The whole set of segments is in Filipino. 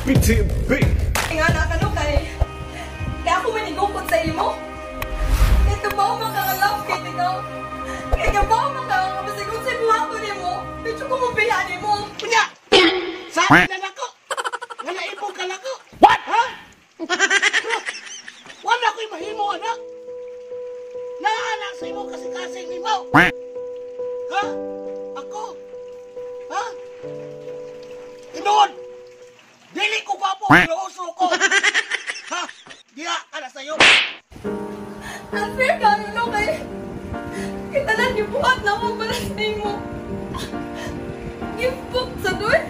PTV. Nga na kay ako manigukot sa imo. Ito ba ang makakalap kay ikaw? Kaya ba ang makakapasigot sa buhato ni mo? Ito ko mo piyani mo. Punya! Sa akin na ako! Nga naipog ka lang ko! What? Ha? Wala ko'y mahimo, anak! Naanak sa imo kasi-kasing ni mo! Ha? Ako? Ha? Tinood! Dili ko pa po inuuso ko! Ha? Diya ka na sa'yo! Unfair ka, ano kay? Kitalan yung buhat na ako para sa imo. Gimpok sa doon?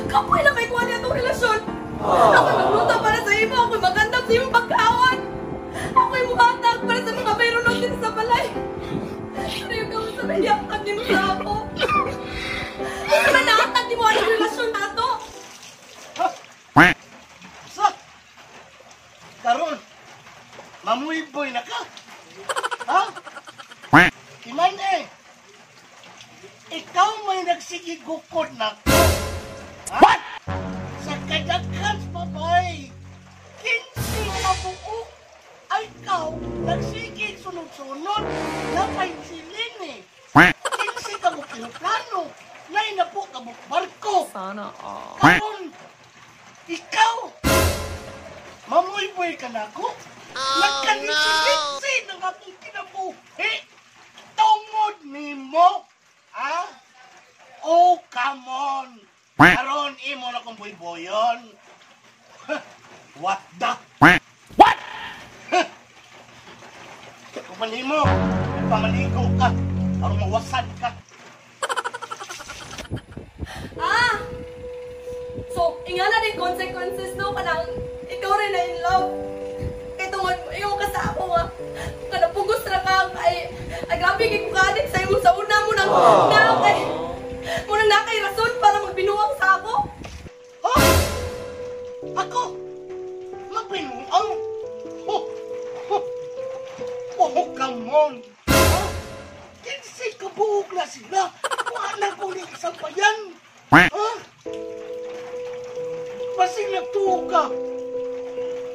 Kapoy na kay kuha niya itong relasyon. Ako magluto para sa imo. Ako'y magandang sa imo pagkawan. Ako'y muhatag para sa mga mayroon natin sa balay. Pero yung gawin sa mayakag niyo sa ako. Ano ba naatag niyo mo ang relasyon na ito? Sa? Karon, mamuiboy na ka? Ha? Kiman ikaw may nagsigigukod na ko. Ha? What? Sa kadaghan babae, 15 na buo, ay ikaw nagsigig sunod-sunod na painsilin eh. 15 ka mo plano, na inapo ka mo barko. Sana Karon, ikaw, mamuiboy ka na ko? Nagkanisi-nisi ng akong kinabuhi. Tungod ni mo. Ha? Oh, come on. Karon imo na kong boy-boyon. What the? What? Kung manimo, pamaligo ka. Parang mawasan ka. So, ingana din consequences no kanang ikaw rin na in love. Tungod mo, iyong kasako nga. Kada pugos na ka, ay grabe kay kukalit sa imo sa una mo nang nakay rason para magbinuang sa ako. Oh! Ako? Magbinuang? Oh, come on! Kinsay kabuhog na sila. Wala ko ni isang bayan. Ha? Basing nagtuho ka.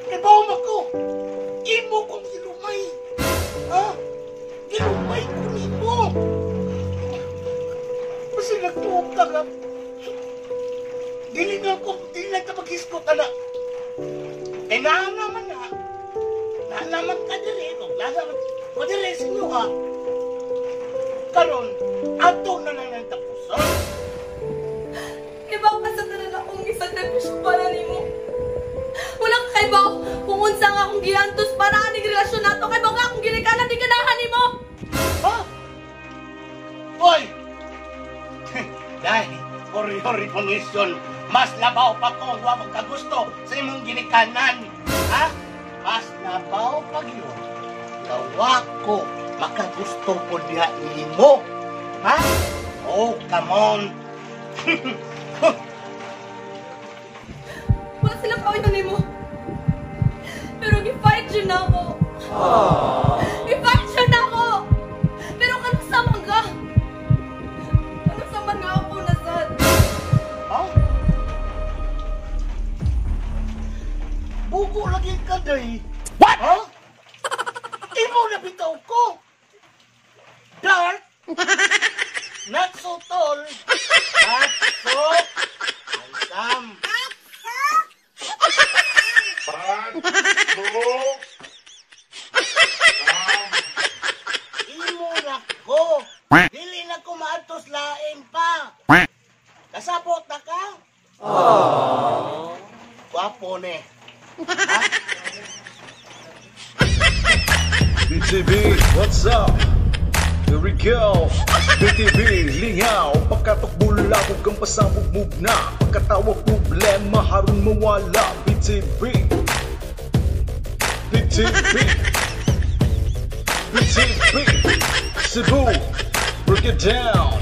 Ibawang ako. Imo kong gilumay. Ha? Gilumay ko nimo. Basing nagtuho ka nga. Dili na ka mag-iskot, anak. Eh, naanaman na. Naanaman ka dili. Naanaman ko dili sa inyo, ha? Karon, ato na lang ang tapusan. Ibaw ka sa tanan akong isagnapisyo para nimo. Wala ka kay baw kung unsa nga akong giantos para aning relasyon nato kay baw nga akong ginikanan di ganahan nimo. Ha? Hoy! Dahil, hori-hori punisyon, mas labaw pa ko ang wabag kagusto sa imong ginikanan. Ha? Mas labaw pa yun. Gawa ko makagusto ko diha nimo. Ha? Oh, come on. Wala silang kawin nimo. Pero gi-fight yun na ako. Gi-fight yun na ako. Pero kanasama ka. Kanasama nga ako nasad. Ha? Bugo lagi ka, day. What? Ha? Imo na bitaw ko. Dark. Not so tall. Not so handsome. Imo na ko. Dili na ko maatos lain pa. Kasabot na ka? Guwapo ne. PTV, what's up? Here we go. PTV, lingaw. Pagkatakbula ko kang pasabog na. Pagkatawa problema, harun mawala. PTV. PTV. PTV. Cebu, break it down.